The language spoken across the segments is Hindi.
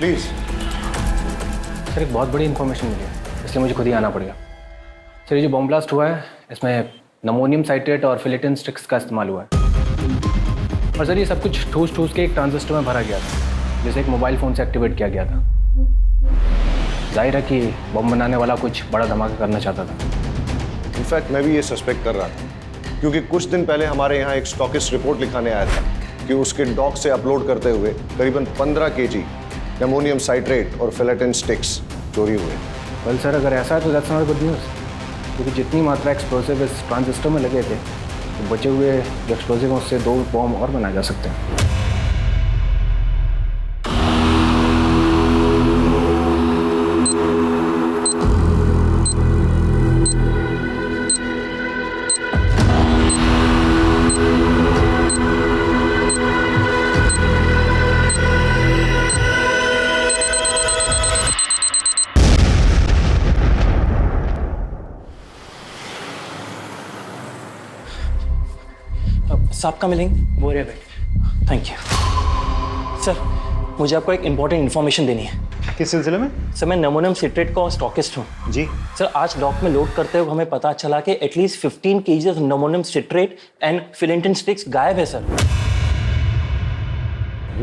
प्लीज। सर एक बहुत बड़ी इन्फॉर्मेशन मिली है, इसलिए मुझे खुद ही आना पड़ेगा। सर ये जो बॉम्ब ब्लास्ट हुआ है इसमें नमोनियम साइट्रेट और फिलेटिन स्टिक्स का इस्तेमाल हुआ है। और सर ये सब कुछ ठूस ठूस के एक ट्रांजिस्टर में भरा गया था, जिसे एक मोबाइल फ़ोन से एक्टिवेट किया गया था। जाहिर है कि बम बनाने वाला कुछ बड़ा धमाका करना चाहता था। इनफैक्ट मैं भी ये सस्पेक्ट कर रहा था, क्योंकि कुछ दिन पहले हमारे यहाँ एक स्टॉकिस्ट रिपोर्ट लिखाने आया था कि उसके डॉक से अपलोड करते हुए करीबन 15 kg एमोनियम साइट्रेट और फिलेटिन स्टिक्स चोरी हुए। वेल सर अगर ऐसा है तो दैट्स नॉट गुड न्यूज़, क्योंकि जितनी मात्रा एक्सप्लोसिव इस ट्रांजिस्टर में लगे थे तो बचे हुए जो एक्सप्लोसिव हैं उससे 2 बॉम्ब और बनाए जा सकते हैं। साहब का मिलेंगे वो रहे बैठ। थैंक यू सर, मुझे आपको एक इम्पॉर्टेंट इन्फॉर्मेशन देनी है। किस सिलसिले में? सर मैं नमोनियम सिट्रेट का स्टॉकिस्ट हूँ। जी सर आज डॉक में लोड करते हुए हमें पता चला कि at least 15 kg ammonium citrate and फिलेटिन स्टिक्स गायब है sir.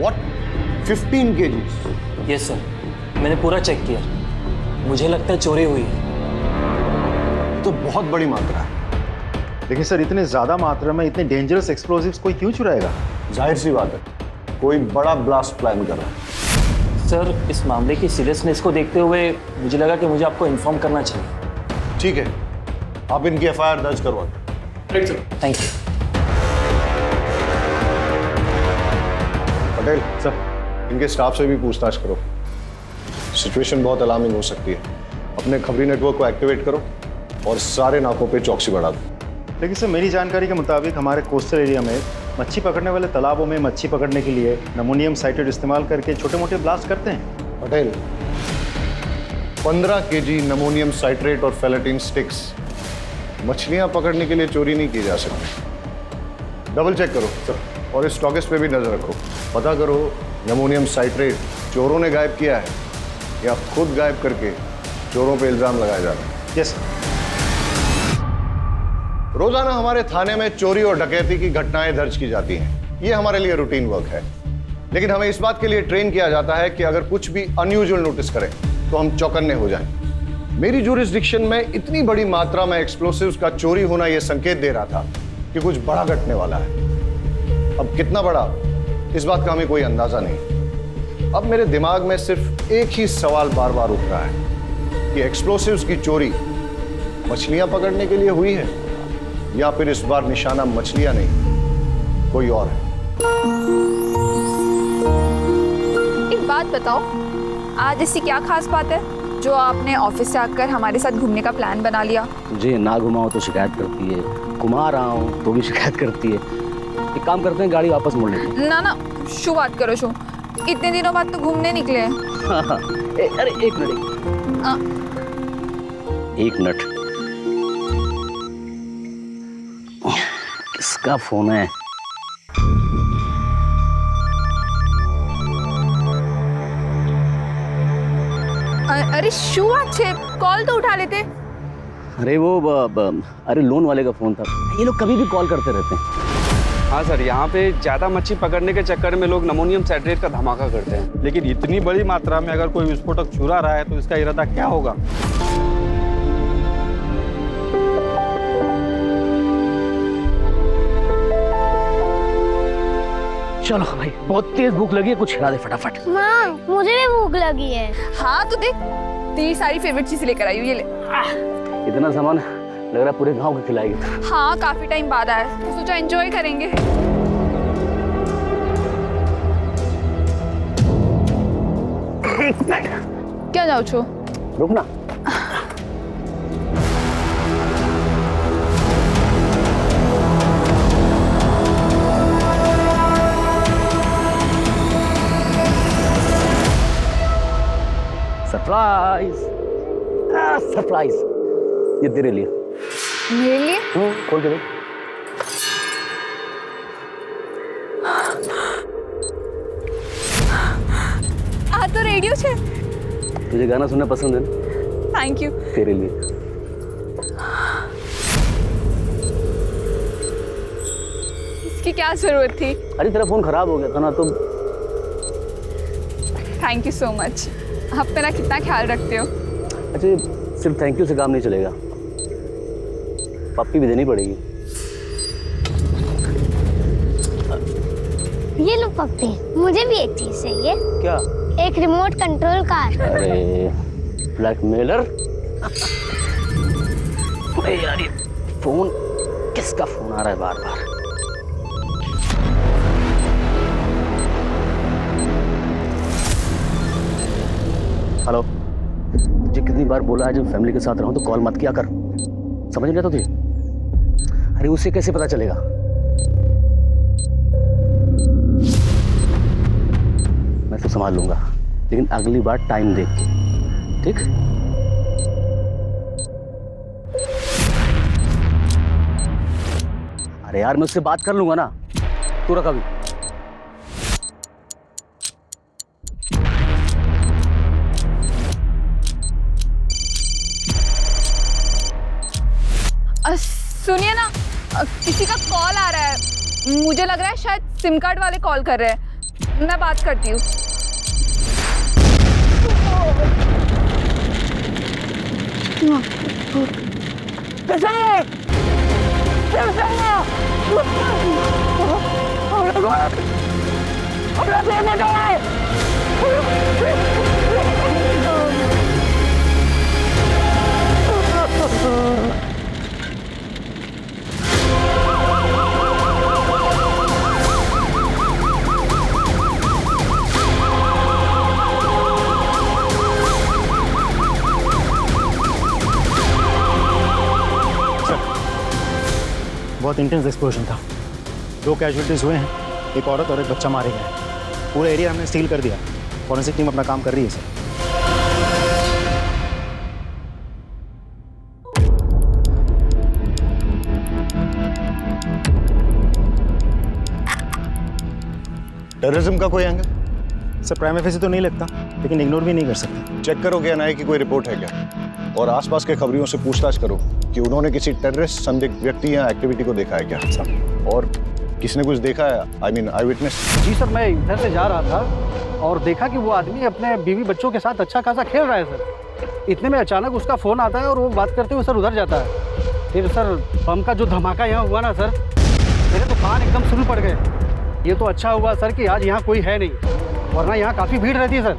What? 15 kg? Yes sir, मैंने पूरा चेक किया, मुझे लगता है चोरी हुई है। तो बहुत बड़ी मात्रा है। लेकिन सर इतने ज्यादा मात्रा में इतने डेंजरस एक्सप्लोसिव्स कोई क्यों चुराएगा? जाहिर सी बात है, कोई बड़ा ब्लास्ट प्लान कर रहा है। सर इस मामले की सीरियसनेस को देखते हुए मुझे लगा कि मुझे आपको इन्फॉर्म करना चाहिए। ठीक है, आप इनकी FIR दर्ज करवा दें। थैंक यू पटेल सर, इनके स्टाफ से भी पूछताछ करो। सिचुएशन बहुत अलार्मिंग हो सकती है। अपने खबरी नेटवर्क को एक्टिवेट करो और सारे नाकों पे चौकसी बढ़ा दो। लेकिन सर मेरी जानकारी के मुताबिक हमारे कोस्टल एरिया में मच्छी पकड़ने वाले तालाबों में मच्छी पकड़ने के लिए नमोनियम साइट्रेट इस्तेमाल करके छोटे मोटे ब्लास्ट करते हैं। पटेल, 15 kg नमोनियम साइट्रेट और फेलेटिन स्टिक्स मछलियां पकड़ने के लिए चोरी नहीं की जा सकती। डबल चेक करो सर, और इस स्टॉकिस्ट पे भी नजर रखो। पता करो नमोनियम साइट्रेट चोरों ने गायब किया है या खुद गायब करके चोरों पे इल्जाम लगाया जा रहा है। यस। रोजाना हमारे थाने में चोरी और डकैती की घटनाएं दर्ज की जाती हैं। ये हमारे लिए रूटीन वर्क है, लेकिन हमें इस बात के लिए ट्रेन किया जाता है कि अगर कुछ भी अनयूजुअल नोटिस करें तो हम चौकन्ने हो जाएं। मेरी जुरिस्डिक्शन में इतनी बड़ी मात्रा में एक्सप्लोसिव्स का चोरी होना यह संकेत दे रहा था कि कुछ बड़ा घटने वाला है। अब कितना बड़ा, इस बात का हमें कोई अंदाजा नहीं। अब मेरे दिमाग में सिर्फ एक ही सवाल बार बार उठ रहा है कि एक्सप्लोसिव्स की चोरी मछलियां पकड़ने के लिए हुई है या फिर इस बार निशाना मछलियां नहीं कोई और है। एक बात बताओ, आज ऐसी क्या खास बात है जो आपने ऑफिस से आकर हमारे साथ घूमने का प्लान बना लिया? तुझे ना घुमाओ तो शिकायत करती है, घुमा रहा हूँ तो भी शिकायत करती है। एक काम करते हैं, गाड़ी वापस मोड़ लेते हैं। ना ना, शू बात करो शू, इतने दिनों बाद तो घूमने निकले हैं। अरे एक मिनट। किसका फोन है? अरे शू अच्छे, कॉल तो उठा लेते। अरे वो अरे लोन वाले का फोन था। ये लोग कभी भी कॉल करते रहते हैं। हाँ सर, यहाँ पे ज़्यादा मच्छी पकड़ने के चक्कर में लोग नमोनियम साइट्रेट का धमाका करते हैं। लेकिन इतनी बड़ी मात्रा में अगर कोई विस्फोटक चुरा रहा है तो इसका इरादा क्या होगा? चलो भाई, बहुत तेज भूख लगी है, कुछ खिला दे फटाफट। माँ, मुझे भी भूख लगी है। हाँ तो देख, तेरी सारी फेवरेट चीज लेकर आई हूँ, ये ले। इतना सामान लग रहा है पूरे गांव को खिलाएगी। हाँ काफी टाइम बाद आया तो सोचा एंजॉय करेंगे। क्या जाओ छो? रुकना। सरप्राइज, सरप्राइज, ये तेरे लिए। मेरे लिए? खोल के देख। तो रेडियो तुझे गाना सुनना पसंद है ना? Thank you. तेरे लिए। इसकी क्या जरूरत थी? अरे तेरा फोन खराब हो गया था ना, तो थैंक यू सो मच। आप मेरा कितना ख्याल रखते हो। अच्छा, सिर्फ थैंक यू से काम नहीं चलेगा, पप्पी भी देनी पड़ेगी। ये लो पप्पी, मुझे भी एक चीज चाहिए। क्या? एक रिमोट कंट्रोल कार। अरे ब्लैकमेलर। अरे यार, ये फोन किसका फोन आ रहा है बार बार? हेलो, तुझे कितनी बार बोला है जब फैमिली के साथ रहूं तो कॉल मत किया कर, समझ नहीं आता तुझे? अरे उसे कैसे पता चलेगा? मैं तो संभाल लूंगा, लेकिन अगली बार टाइम देख के, ठीक? अरे यार, मैं उससे बात कर लूंगा ना, तू रख अभी। सुनिए ना, किसी का कॉल आ रहा है, मुझे लग रहा है शायद सिम कार्ड वाले कॉल कर रहे हैं। मैं बात करती हूँ। बहुत इंटेंस एक्सप्लोजन था, 2 कैजुअलिटीज हुए हैं, एक औरत और एक बच्चा मारे गए। पूरा एरिया हमने सील कर दिया, फॉरेंसिक टीम अपना काम कर रही है सर। टेररिज्म का कोई एंगल? सर प्राइम फेसी तो नहीं लगता, लेकिन इग्नोर भी नहीं कर सकते। चेक करो कि एनआईए की कोई रिपोर्ट है क्या, और आसपास के खबरियों से पूछताछ करो कि उन्होंने किसी टेररिस्ट संदिग्ध व्यक्ति या एक्टिविटी को देखा है क्या, और किसने कुछ देखा है, आई मीन आई विटनेस। जी सर, मैं इधर से जा रहा था और देखा कि वो आदमी अपने बीवी बच्चों के साथ अच्छा खासा खेल रहा है सर। इतने में अचानक उसका फ़ोन आता है और वो बात करते हुए सर उधर जाता है। फिर सर बम का जो धमाका यहाँ हुआ ना सर, मेरे तो कान एकदम सुन पड़ गए। ये तो अच्छा हुआ सर कि आज यहाँ कोई है नहीं, वरना यहाँ काफ़ी भीड़ रहती है सर।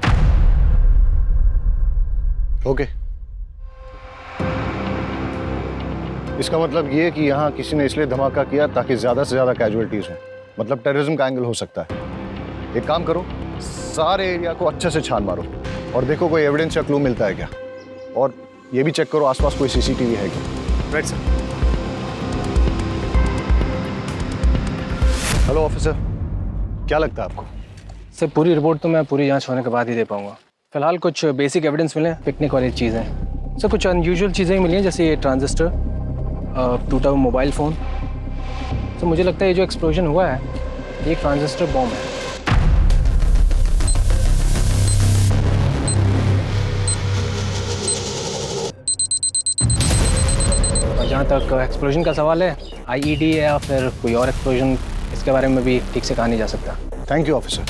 ओके, इसका मतलब ये कि यहाँ किसी ने इसलिए धमाका किया ताकि ज्यादा से ज्यादा कैजुअलिटीज हो, मतलब टेररिज्म का एंगल हो सकता है। एक काम करो, सारे एरिया को अच्छे से छान मारो और देखो कोई एविडेंस या क्लू मिलता है क्या, और ये भी चेक करो आसपास कोई सीसीटीवी है क्या। Right sir. हेलो ऑफिसर, क्या लगता है आपको? सर पूरी रिपोर्ट तो मैं पूरी जांच होने के बाद ही दे पाऊंगा। फिलहाल कुछ बेसिक एविडेंस मिले, पिकनिक वाली चीज़ें। सर कुछ अनयूजुअल चीज़ें मिली हैं, जैसे ये ट्रांजिस्टर, टूटा हुआ मोबाइल फ़ोन। तो मुझे लगता है ये जो एक्सप्लोजन हुआ है ये एक ट्रांजिस्टर बॉम्ब है। और जहाँ तक एक्सप्लोजन का सवाल है, आईईडी है या फिर कोई और एक्सप्लोजन, इसके बारे में भी ठीक से कहा नहीं जा सकता। थैंक यू ऑफिसर,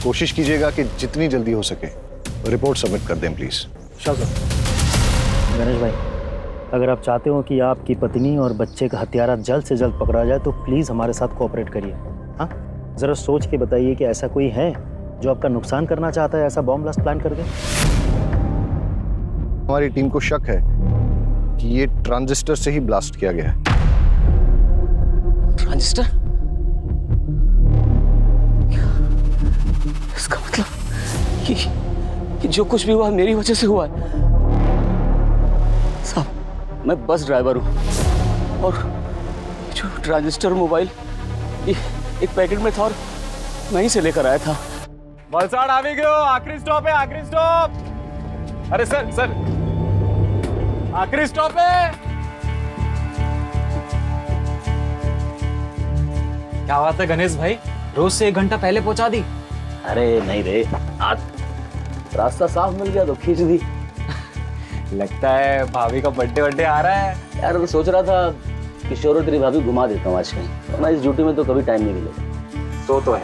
कोशिश कीजिएगा कि जितनी जल्दी हो सके रिपोर्ट सबमिट कर दें प्लीज़। Sure sir. गणेश भाई, अगर आप चाहते हो कि आपकी पत्नी और बच्चे का हत्यारा जल्द से जल्द पकड़ा जाए तो प्लीज़ हमारे साथ कोऑपरेट करिए। हाँ, ज़रा सोच के बताइए कि ऐसा कोई है जो आपका नुकसान करना चाहता है, ऐसा बॉम्ब ब्लास्ट प्लान कर दे। हमारी टीम को शक है कि ये ट्रांजिस्टर से ही ब्लास्ट किया गया है। ट्रांजिस्टर? इसका मतलब कि जो कुछ भी हुआ मेरी वजह से हुआ है। साहब, मैं बस ड्राइवर हूँ और जो ट्रांजिस्टर मोबाइल एक पैकेट में था और वहीं से लेकर आया था। वलसाड़ आ गयो, आखिरी स्टॉप है, आखिरी स्टॉप। अरे सर सर, आखिरी स्टॉप है। क्या बात है गणेश भाई, रोज से 1 घंटा पहले पहुंचा दी। अरे नहीं रे, आज रास्ता साफ मिल गया तो खींच दी। लगता है भाभी का बर्थडे आ रहा है। यार मैं सोच रहा था किशोर और तेरी भाभी घुमा देता हूँ आज कहीं, वरना इस ड्यूटी में तो कभी टाइम नहीं मिलेगा। तो है।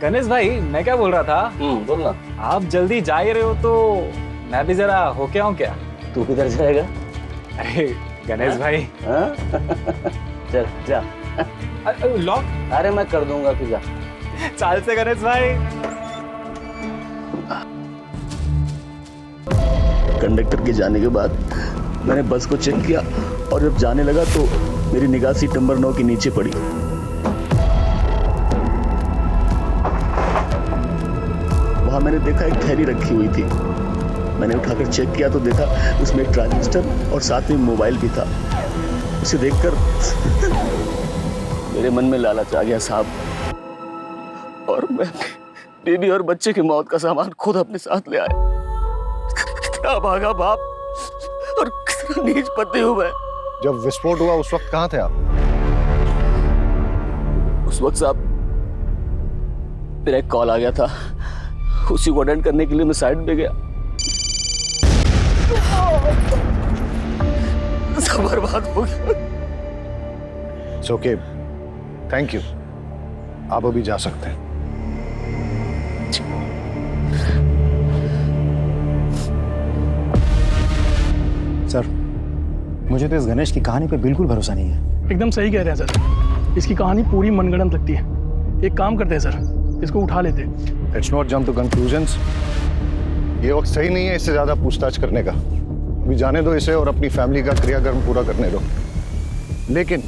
गणेश भाई मैं क्या बोल रहा था, बोल ना। आप जल्दी जा ही रहे हो तो मैं भी जरा होके आऊँ क्या? तू किधर जाएगा? अरे गणेश भाई। हाँ? चल जा। लॉक? अरे मैं कर दूंगा, तू जा। चाल से गणेश भाई। कंडक्टर के जाने के बाद मैंने बस को चेक किया और जब जाने लगा तो मेरी निगाह सीट नंबर 9 के नीचे पड़ी। वहां मैंने देखा एक थैली रखी हुई थी। मैंने उठाकर चेक किया तो देखा उसमें एक ट्रांजिस्टर और साथ में मोबाइल भी था। उसे देखकर मेरे मन में लालच आ गया साहब, और मैं बेबी और बच्चे की मौत का सामान खुद अपने साथ ले आया। कितना भागा बाप और कितना नीच पति हूं मैं। जब विस्फोट हुआ उस वक्त कहाँ थे आप? उस वक्त साहब मेरा एक कॉल आ गया था, उसी को अटेंड करने के लिए मैं साइड पे गया। सब बर्बाद हो गया। It's okay. Thank you. आप अभी जा सकते हैं। सर, मुझे तो इस गणेश की कहानी पे बिल्कुल भरोसा नहीं है। एकदम सही कह रहे हैं सर, इसकी कहानी पूरी मनगढ़ंत लगती है। एक काम करते हैं सर, इसको उठा लेते हैं। Let's not jump to conclusions. ये वक्त सही नहीं है इससे ज्यादा पूछताछ करने का। अभी जाने दो इसे और अपनी फैमिली का क्रियाकर्म पूरा करने दो। लेकिन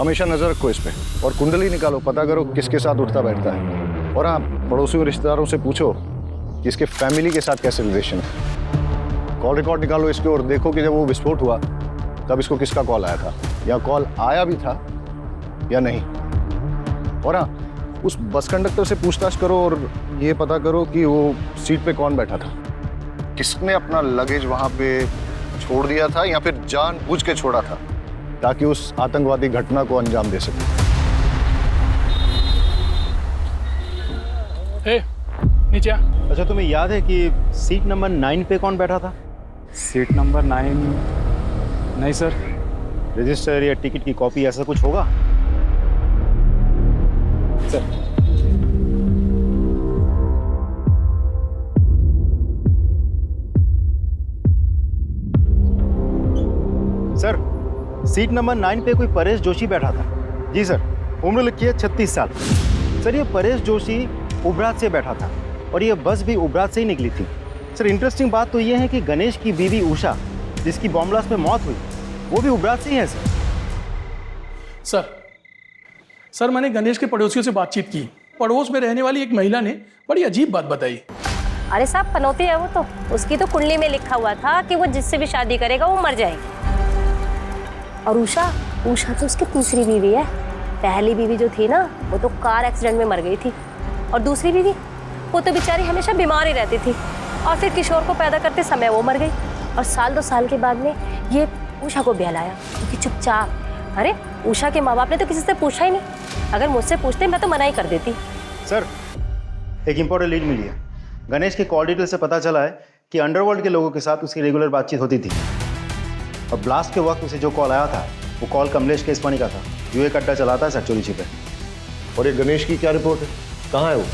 हमेशा नजर रखो इस पे और कुंडली निकालो, पता करो किसके साथ उठता बैठता है। और हाँ, पड़ोसियों और रिश्तेदारों से पूछो कि इसके फैमिली के साथ कैसे रिलेशन है। कॉल रिकॉर्ड निकालो इसके और देखो कि जब वो विस्फोट हुआ तब इसको किसका कॉल आया था, या कॉल आया भी था या नहीं। और हाँ, उस बस कंडक्टर से पूछताछ करो और ये पता करो कि वो सीट पे कौन बैठा था, किसने अपना लगेज वहां पे छोड़ दिया था या फिर जानबूझ के छोड़ा था ताकि उस आतंकवादी घटना को अंजाम दे सके। नीचे आ। अच्छा, तुम्हें याद है कि सीट नंबर 9 पे कौन बैठा था? Seat number 9? नहीं सर। रजिस्टर या टिकट की कॉपी ऐसा कुछ होगा? सर, सीट नंबर 9 पे कोई परेश जोशी बैठा था। जी सर, उम्र लिखी है 36 साल। सर, ये परेश जोशी उबरात से बैठा था और ये बस भी उबरात से ही निकली थी। सर, इंटरेस्टिंग बात तो ये है कि गणेश की बीवी उषा, जिसकी बॉम्ब ब्लास्ट में मौत हुई, वो भी उबरात से ही है। सर मैंने गणेश के पड़ोसियों से बातचीत की। पड़ोस में रहने वाली एक महिला ने बड़ी अजीब बात बताई। अरे साहब, पनौती है वो तो। उसकी तो कुंडली में लिखा हुआ था कि वो जिससे भी शादी करेगा वो मर जाएगी। और उषा तो उसकी तीसरी बीवी है। पहली बीवी जो थी ना, वो तो कार एक्सीडेंट में मर गई थी। और दूसरी बीवी, वो तो बेचारी हमेशा बीमार ही रहती थी। और फिर किशोर को पैदा करते समय वो मर गई। और साल 2 साल के बाद में ये उषा को बहलाया, क्योंकि चुपचाप। अरे उषा के माँ बाप ने तो किसी से पूछा ही नहीं। अगर मुझसे पूछते मैं तो मना ही कर देती। सर, एक इंपॉर्टेंट लीड मिली है। गणेश के कॉल डिटेल से पता चला है कि अंडरवर्ल्ड के लोगों के साथ उसकी रेगुलर बातचीत होती थी। और ब्लास्ट के वक्त उसे जो कॉल आया था वो कॉल कमलेश केसवानी का था, जो एक अड्डा चलाता है सर छिपे। और ये गणेश की क्या रिपोर्ट है? कहाँ है वो?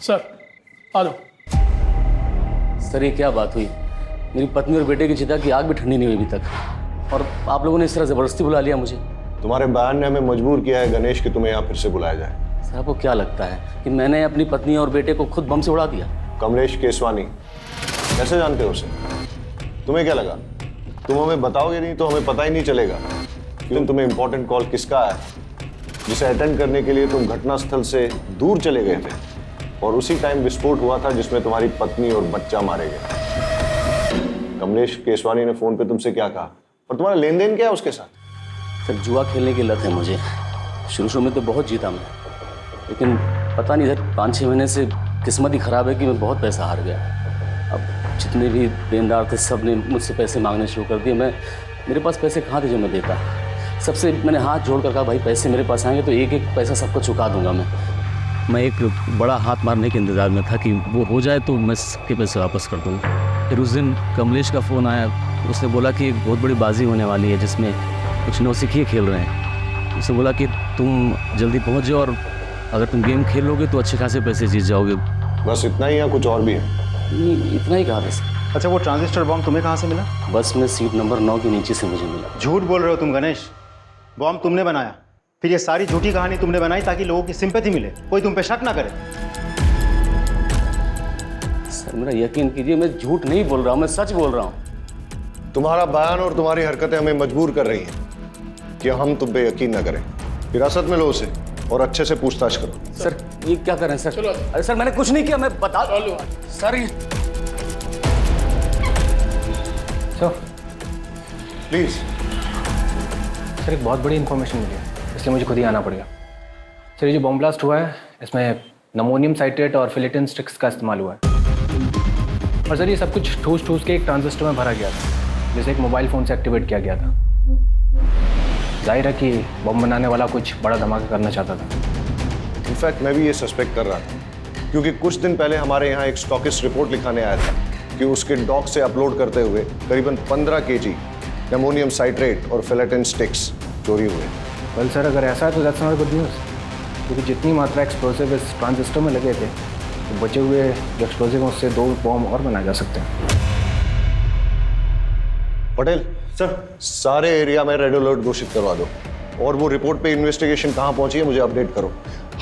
सर आ दो। सर, ये क्या बात हुई? मेरी पत्नी और बेटे की चिता की आग भी ठंडी नहीं हुई अभी तक, और आप लोगों ने इस तरह जबरदस्ती बुला लिया मुझे। तुम्हारे बयान ने हमें मजबूर किया है गणेश कि तुम्हें यहाँ फिर से बुलाया जाए। सर, आपको क्या लगता है कि मैंने अपनी पत्नी और बेटे को खुद बम से उड़ा दिया? कमलेश केसवानी, कैसे जानते हो उसे? तुम्हें क्या लगा तुम हमें बताओगे नहीं तो हमें पता ही नहीं चलेगा कि तुम्हें इंपॉर्टेंट कॉल किसका है, जिसे अटेंड करने के लिए तुम घटनास्थल से दूर चले गए थे और उसी टाइम विस्फोट हुआ था जिसमें तुम्हारी पत्नी और बच्चा मारे गए। कमलेश केसवानी ने फोन पे तुमसे क्या कहा और तुम्हारा लेन देन क्या है उसके साथ? सर, जुआ खेलने की लत है मुझे। शुरू में तो बहुत जीता मैं, लेकिन पता नहीं इधर 5-6 महीने से किस्मत ही खराब है कि मैं बहुत पैसा हार गया। अब जितने भी देनदार थे सब ने मुझसे पैसे मांगने शुरू कर दिए। मेरे पास पैसे कहाँ थे जो मैं देता? सबसे मैंने हाथ जोड़ कर कहा, भाई पैसे मेरे पास आएंगे तो एक एक पैसा सबको चुका दूंगा मैं। मैं एक बड़ा हाथ मारने के इंतज़ार में था कि वो हो जाए तो मैं सबके पैसे वापस कर दूँगा। फिर उस दिन कमलेश का फ़ोन आया, उसने बोला कि एक बहुत बड़ी बाजी होने वाली है जिसमें कुछ नौसिखिए खेल रहे हैं। उसने बोला कि तुम जल्दी पहुँच जाओ और अगर तुम गेम खेलोगे तो अच्छे खासे पैसे जीत जाओगे। बस इतना ही या कुछ और भी है? नहीं, इतना ही कहा था सर। अच्छा, वो ट्रांजिस्टर बॉम्ब तुम्हें कहाँ से मिला? बस में सीट नंबर 9 के नीचे से मुझे मिला। झूठ बोल रहे हो तुम गणेश। बॉम्ब तुमने बनाया, फिर ये सारी झूठी कहानी तुमने बनाई ताकि लोगों की सिंपैथी मिले, कोई तुम पे शक ना करे। सर मेरा यकीन कीजिए, मैं झूठ नहीं बोल रहा हूँ, मैं सच बोल रहा हूँ। तुम्हारा बयान और तुम्हारी हरकतें हमें मजबूर कर रही हैं कि हम तुम पे यकीन न करें। हिरासत में लो उसे और अच्छे से पूछताछ करो। सर ये क्या कर रहे हैं सर? अरे सर मैंने कुछ नहीं किया, मैं बता सर। ये सर प्लीज। सर एक बहुत बड़ी इन्फॉर्मेशन मिली है, इसलिए मुझे खुद ही आना पड़ेगा। सर ये जो बॉम्ब ब्लास्ट हुआ है इसमें नमोनियम साइट्रेट और फिलेटिन स्टिक्स का इस्तेमाल हुआ है। और सर ये सब कुछ ठूस ठूस के एक ट्रांजिस्टर में भरा गया था, जिसे एक मोबाइल फ़ोन से एक्टिवेट किया गया था। जाहिर है कि बम बनाने वाला कुछ बड़ा धमाका करना चाहता था। इनफैक्ट मैं भी ये सस्पेक्ट कर रहा था, क्योंकि कुछ दिन पहले हमारे यहाँ एक स्टॉकिस्ट रिपोर्ट लिखाने आया था कि उसके डॉक से अपलोड करते हुए करीबन 15 kg एमोनियम साइट्रेट और फिलेटिन स्टिक्स चोरी हुए। वेल सर अगर ऐसा है तो दैट्स नॉट गुड न्यूज़, क्योंकि जितनी मात्रा एक्सप्लोसिव इस ट्रांजिस्टर में लगे थे तो बचे हुए जो एक्सप्लोसिव हैं उससे 2 बॉम्ब और बनाए जा सकते हैं। पटेल सर, सारे एरिया में रेड अलर्ट घोषित करवा दो और वो रिपोर्ट पे इन्वेस्टिगेशन कहाँ पहुंची है मुझे अपडेट करो।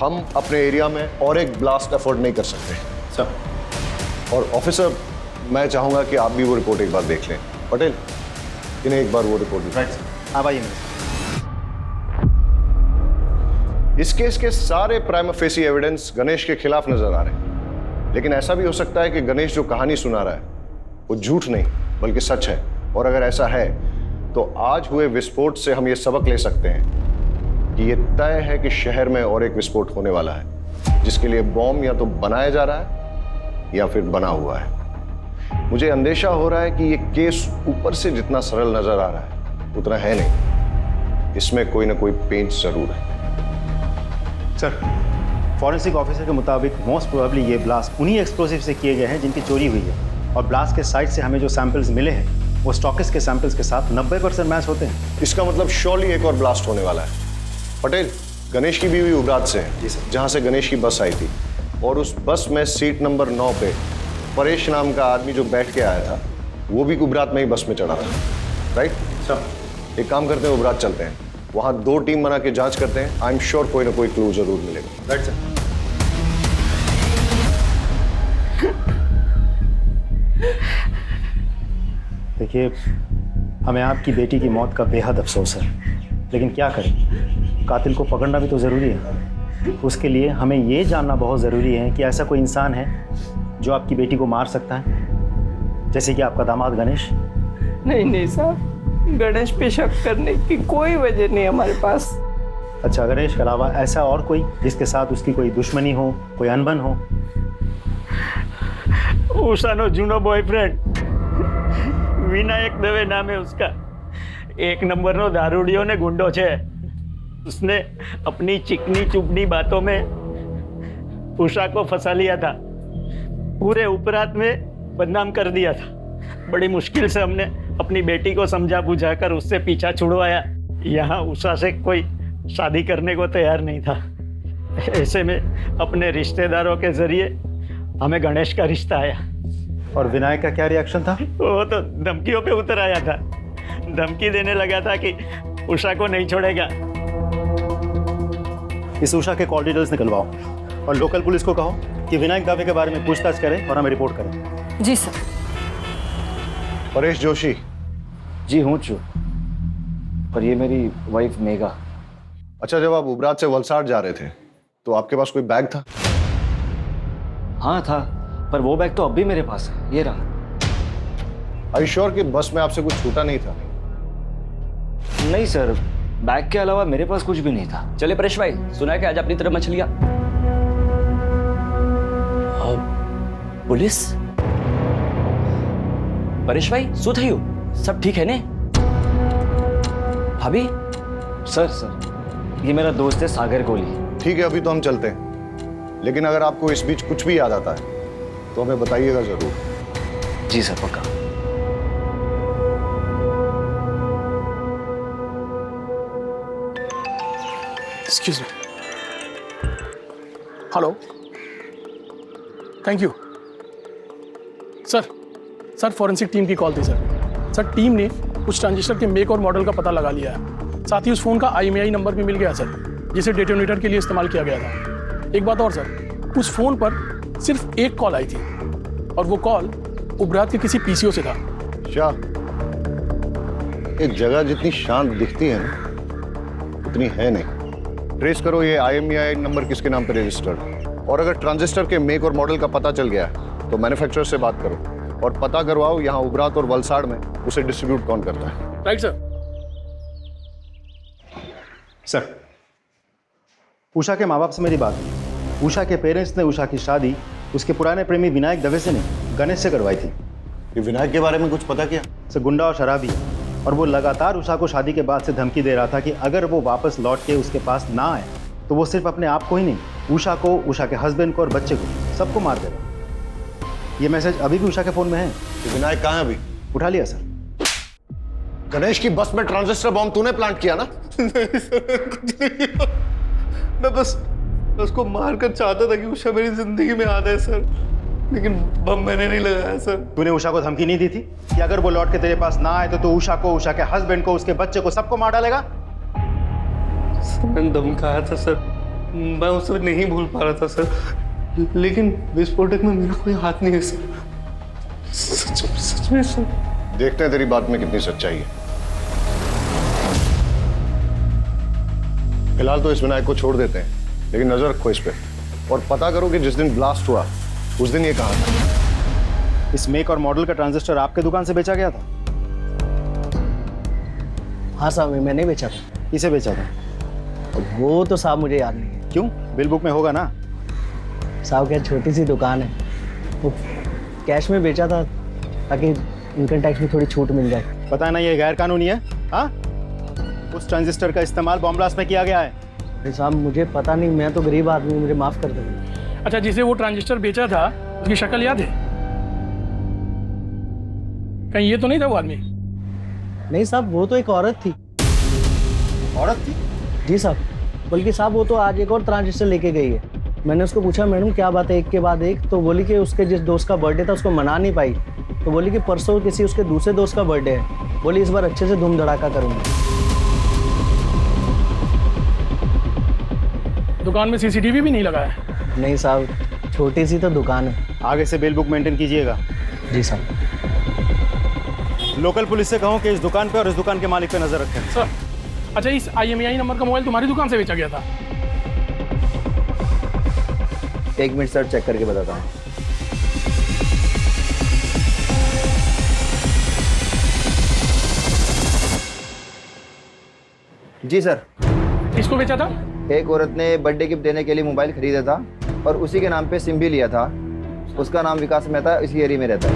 हम अपने एरिया में और एक ब्लास्ट अफोर्ड नहीं कर सकते सर। और ऑफिसर, मैं चाहूंगा कि आप भी वो रिपोर्ट एक बार देख लें। पटेल, इन्हें एक बार वो रिपोर्ट दिखाएं। आप आइए। इस केस के सारे प्राइमा फेसी एविडेंस गणेश के खिलाफ नजर आ रहे हैं, लेकिन ऐसा भी हो सकता है कि गणेश जो कहानी सुना रहा है वो झूठ नहीं बल्कि सच है। और अगर ऐसा है तो आज हुए विस्फोट से हम ये सबक ले सकते हैं कि ये तय है कि शहर में और एक विस्फोट होने वाला है, जिसके लिए बॉम्ब या तो बनाया जा रहा है या फिर बना हुआ है। मुझे अंदेशा हो रहा है कि ये केस ऊपर से जितना सरल नजर आ रहा है उतना है नहीं, इसमें कोई ना कोई पेंच जरूर है। सर, फॉरेंसिक ऑफिसर के मुताबिक मोस्ट प्रोबेबली ये ब्लास्ट उन्हीं एक्सप्लोसिव से किए गए हैं जिनकी चोरी हुई है, और ब्लास्ट के साइट से हमें जो सैंपल्स मिले हैं वो स्टॉकिस्ट के सैंपल्स के साथ 90% मैच होते हैं। इसका मतलब श्योरली एक और ब्लास्ट होने वाला है। पटेल, गणेश की बीवी उबरात से है, जहां से गणेश की बस आई थी, और उस बस में सीट नंबर 9 पे परेश नाम का आदमी जो बैठ के आया था वो भी उबरात में ही बस में चढ़ा था, राइट सर? एक काम करते हैं, उबरात चलते हैं, वहां 2 टीम बना के जांच करते हैं। आई एम श्योर कोई ना कोई क्लू जरूर मिलेगा, राइट सर? देखिए, हमें आपकी बेटी की मौत का बेहद अफसोस है, लेकिन क्या करें, कातिल को पकड़ना भी तो ज़रूरी है। उसके लिए हमें ये जानना बहुत ज़रूरी है कि ऐसा कोई इंसान है जो आपकी बेटी को मार सकता है, जैसे कि आपका दामाद गणेश। नहीं साहब, गणेश पे शक करने की कोई वजह नहीं हमारे पास। अच्छा, गणेश के अलावा ऐसा और कोई जिसके साथ उसकी कोई दुश्मनी हो, कोई अनबन हो? उषानो जूनो बॉयफ्रेंड विनायक दवे नाम है उसका। 1 नंबर दारूडियो ने गुंडो छे। उसने अपनी चिकनी चुपनी बातों में उषा को फंसा लिया था, पूरे उपरात में बदनाम कर दिया था। बड़ी मुश्किल से हमने अपनी बेटी को समझा बुझाकर उससे पीछा छुड़वाया। यहाँ उषा से कोई शादी करने को तैयार नहीं था। ऐसे में अपने रिश्तेदारों के जरिए हमें गणेश का रिश्ता आया। और विनायक का क्या रिएक्शन था? वो तो धमकियों पे उतर आया था, धमकी देने लगा था कि उषा को नहीं छोड़ेगा। इस उषा के कॉल डिटेल्स निकलवाओ और लोकल पुलिस को कहो कि विनायक दावे के बारे में पूछताछ करें और हमें रिपोर्ट करें। जी सर। परेश जोशी। जी हूँ चू, और ये मेरी वाइफ मेघा। अच्छा, जब आप उबरात से वलसाड जा रहे थे तो आपके पास कोई बैग था? हाँ था, पर वो बैग तो अब भी मेरे पास है, ये रहा। Are you sure कि बस में आपसे कुछ छूटा नहीं था? नहीं सर, बैग के अलावा मेरे पास कुछ भी नहीं था। चले परेश भाई, सुना है कि आज अपनी तरफ मछलियां। पुलिस? परेश भाई सो थी हो? सब ठीक है ने? भाभी? सर ये मेरा दोस्त है सागर कोहली। ठीक है, अभी तो हम चलते हैं, लेकिन अगर आपको इस बीच कुछ भी याद आता है तो हमें बताइएगा जरूर। जी सर, पक्का। Excuse me. Hello, thank you sir forensic team की कॉल थी सर। टीम ने उस ट्रांजिस्टर के मेक और मॉडल का पता लगा लिया है। साथ ही उस फोन का IMEI नंबर भी मिल गया सर, जिसे डेटोनेटर के लिए इस्तेमाल किया गया था। एक बात और सर, उस फोन पर सिर्फ एक कॉल आई थी और वो कॉल उबरात के किसी PCO से था। क्या एक जगह जितनी शांत दिखती है ना उतनी है नहीं। ट्रेस करो ये IMEI नंबर किसके नाम पर रजिस्टर्ड, और अगर ट्रांजिस्टर के मेक और मॉडल का पता चल गया तो मैन्युफैक्चरर से बात करो और पता करवाओ यहाँ उबरात और वलसाड़ में उसे डिस्ट्रीब्यूट कौन करता है। Right sir. सर, उषा के माँ बाप से मेरी बात हुई। उषा के पेरेंट्स ने उषा की शादी उसके पुराने प्रेमी विनायक दवे से नहीं, गणेश से करवाई थी। ये विनायक के बारे में कुछ पता किया? सर, गुंडा और शराबी है, और वो लगातार उषा को शादी के बाद से धमकी दे रहा था कि अगर वो वापस लौट के उसके पास ना आए तो वो सिर्फ अपने आप को ही नहीं, उषा को, उषा के हस्बैंड को और बच्चे को, सबको मार देगा। ये मैसेज अभी भी उषा के फोन में है। विनायक कहाँ है अभी? उठा लिया सर। गणेश की बस में ट्रांजिस्टर बॉम्ब तूने प्लांट किया ना? नहीं सर, कुछ नहीं किया। मैं बस उसको मारकर चाहता था कि उषा मेरी जिंदगी में आ जाए सर, लेकिन बम मैंने नहीं लगाया सर। तूने उषा को धमकी नहीं दी थी कि अगर वो लौट के तेरे पास ना आए तो तू उषा को, उषा के हस्बैंड को, उसके बच्चे को, सबको मार डालेगा? सर, मैंने धमकाया था सर, मैं उसे नहीं भूल पा रहा था सर, लेकिन विस्फोटक में मेरा कोई हाथ नहीं है सर। सच में सर। देखते हैं तेरी बात में कितनी सच्चाई है। फिलहाल तो इस विनायक को छोड़ देते हैं, लेकिन नजर रखो इस पे और पता करो कि जिस दिन ब्लास्ट हुआ उस दिन ये कहाँ था। इस मेक और मॉडल का ट्रांजिस्टर आपके दुकान से बेचा गया था? हाँ साहब, मैंने बेचा था। किसे बेचा था? वो तो साहब मुझे याद नहीं है। क्यों? बिल बुक में होगा ना। साहब क्या छोटी सी दुकान है, वो कैश में बेचा था ताकि इनकम टैक्स में थोड़ी छूट मिल जाए। पता है ना ये गैर कानूनी है। हाँ, उस ट्रांजिस्टर का इस्तेमाल बॉम्ब ब्लास्ट में किया गया है। अरे साहब मुझे पता नहीं, मैं तो गरीब आदमी हूँ, मुझे माफ कर दो। अच्छा, जिसे वो ट्रांजिस्टर बेचा था उसकी शक्ल याद है? कहीं ये तो नहीं था वो आदमी? नहीं साहब, वो तो एक औरत थी। औरत थी? जी साहब, बल्कि साहब वो तो आज एक और ट्रांजिस्टर लेके गई है। मैंने उसको पूछा मैडम क्या बात है एक के बाद एक, तो बोली कि उसके जिस दोस्त का बर्थडे था उसको मना नहीं पाई, तो बोली कि परसों किसी उसके दूसरे दोस्त का बर्थडे है, बोली इस बार अच्छे से धूम धड़ाका करूँगी। दुकान में CCTV भी नहीं लगा है? नहीं साहब, छोटी सी तो दुकान है। आगे से बिल बुक मेंटेन कीजिएगा। जी साहब। लोकल पुलिस से कहो कि इस दुकान पे और इस दुकान के मालिक पे नजर रखें। सर, अच्छा इस IMEI नंबर का मोबाइल तुम्हारी दुकान से बेचा गया था? एक मिनट सर, चेक करके बताता हूँ। जी सर। किसको बेचा था? एक औरत ने बर्थडे गिफ्ट देने के लिए मोबाइल खरीदा था और उसी के नाम पे सिम भी लिया था। उसका नाम विकास मेहता, इसी एरिया में रहता है।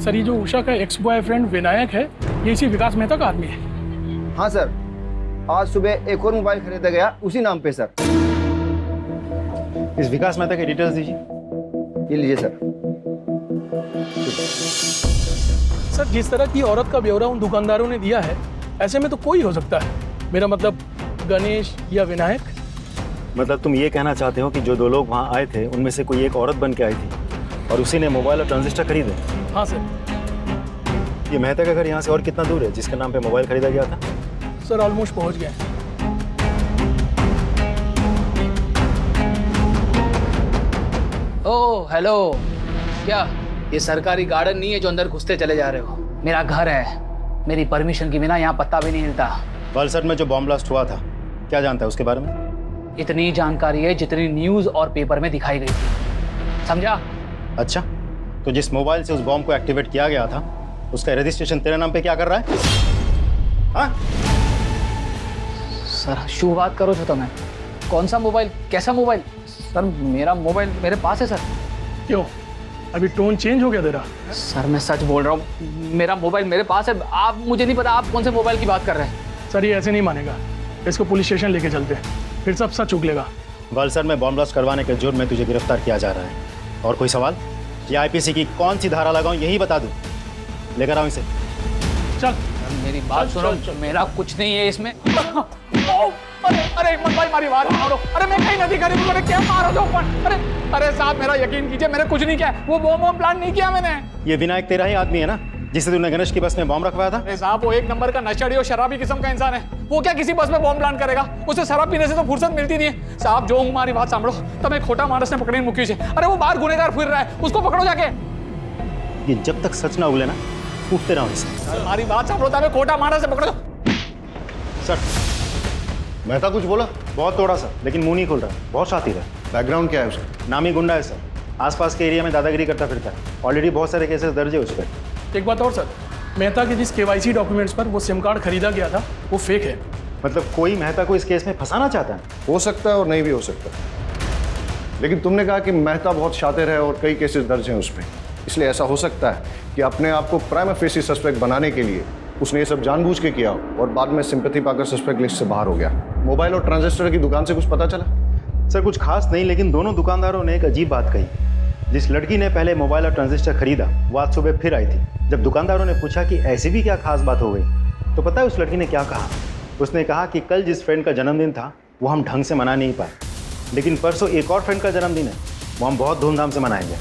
सर, ये जो उषा का एक्स बॉयफ्रेंड विनायक है, ये इसी विकास मेहता का आदमी है? हाँ सर, आज सुबह एक और मोबाइल खरीदा गया उसी नाम पे सर। इस विकास मेहता के डिटेल्स दीजिए। ये लीजिए सर। सर, जिस तरह की औरत का ब्यौरा उन दुकानदारों ने दिया है, ऐसे में तो कोई हो सकता है। मेरा मतलब गणेश या विनायक। मतलब तुम ये कहना चाहते हो कि जो दो लोग वहाँ आए थे उनमें से कोई एक औरत बन के आई थी और उसी ने मोबाइल और ट्रांजिस्टर खरीदे? हाँ सर। ये मेहता का घर यहाँ से और कितना दूर है जिसके नाम पे मोबाइल खरीदा गया था? सर, ऑलमोस्ट पहुँच गए। ओह हेलो, क्या ये सरकारी गार्डन नहीं है जो अंदर घुसते चले जा रहे हो? मेरा घर है, मेरी परमिशन के बिना यहाँ पत्ता भी नहीं हिलता। वलसाड में जो बॉम्ब ब्लास्ट हुआ था, क्या जानता है उसके बारे में? इतनी जानकारी है जितनी न्यूज़ और पेपर में दिखाई गई थी, समझा? अच्छा, तो जिस मोबाइल से उस बॉम्ब को एक्टिवेट किया गया था उसका रजिस्ट्रेशन तेरे नाम पे क्या कर रहा है? हाँ? सर शुरुआत करो तो मैं, कौन सा मोबाइल, कैसा मोबाइल? सर मेरा मोबाइल मेरे पास है सर। क्यों, अभी टोन चेंज हो गया तेरा? सर मैं सच बोल रहा हूँ, मेरा मोबाइल मेरे पास है। आप, मुझे नहीं पता आप कौन से मोबाइल की बात कर रहे हैं। सर ये ऐसे नहीं मानेगा, इसको पुलिस स्टेशन लेके चलते हैं, फिर सब सच उगलेगा। वलसर में बॉम्ब ब्लास्ट करवाने के जुर्म में तुझे गिरफ्तार किया जा रहा है। और कोई सवाल? ये आईपीसी की कौन सी धारा लगाऊं यही बता दूं। लेकर आओ इसे। चल मेरी बात सुनो, मेरा कुछ नहीं है इसमें। अरे अरे हिम्मत भाई मारी बात मारो। अरे मैं कहीं नहीं करी, मैंने क्या मारो जो ऊपर। अरे अरे साहब मेरा यकीन कीजिए, मैंने कुछ नहीं किया, वो बॉम्ब प्लान नहीं किया मैंने। ये विनायक तेरा ही आदमी है ना, जिसे तूने गणेश की बस में बॉम्ब रखवाया था? अरे साहब वो एक नंबर का नशेड़ी और शराबी किस्म का इंसान है। वो क्या किसी बस में बॉम्ब प्लान करेगा? उसे शराब पीने से तो फुर्सत मिलती नहीं है। साहब जो हमारी बात सांभो, तब एक खोटा मानस ने पकड़ी मुक्की से। अरे वो बाहर गुनेगार फिर रहा है, उसको पकड़ो जाके। ये जब तक सच ना उगले ना, उठते रहो इसे। हमारी बात सांभो, तब एक खोटा मानस से पकड़ो। सर मेहता कुछ बोला? बहुत तोड़ा सर, लेकिन मुंह नहीं खुल रहा। बहुत शातिर है। बैकग्राउंड क्या है उसका? नामी गुंडा है सर, आसपास के एरिया में दादागिरी करता फिरता है। ऑलरेडी बहुत सारे केसेस दर्ज है उस पर। एक बात और सर, मेहता के जिस केवाईसी डॉक्यूमेंट्स पर वो सिम कार्ड खरीदा गया था वो फेक है। मतलब कोई मेहता को इस केस में फंसाना चाहता है? हो सकता है और नहीं भी हो सकता, लेकिन तुमने कहा कि मेहता बहुत शातिर है और कई केसेस दर्ज हैं उस पर, इसलिए ऐसा हो सकता है कि अपने आप को प्राइमा फेसी सस्पेक्ट बनाने के लिए उसने ये सब जानबूझ के किया और बाद में सिंपैथी पाकर सस्पेक्ट लिस्ट से बाहर हो गया। मोबाइल और ट्रांजिस्टर की दुकान से कुछ पता चला? सर कुछ खास नहीं, लेकिन दोनों दुकानदारों ने एक अजीब बात कही। जिस लड़की ने पहले मोबाइल और ट्रांजिस्टर खरीदा वो आज सुबह फिर आई थी। जब दुकानदारों ने पूछा कि ऐसी भी क्या खास बात हो गई, तो पता है उस लड़की ने क्या कहा? उसने कहा कि कल जिस फ्रेंड का जन्मदिन था वो हम ढंग से मना नहीं पाए, लेकिन परसों एक और फ्रेंड का जन्मदिन है, वो हम बहुत धूमधाम से मनाएंगे।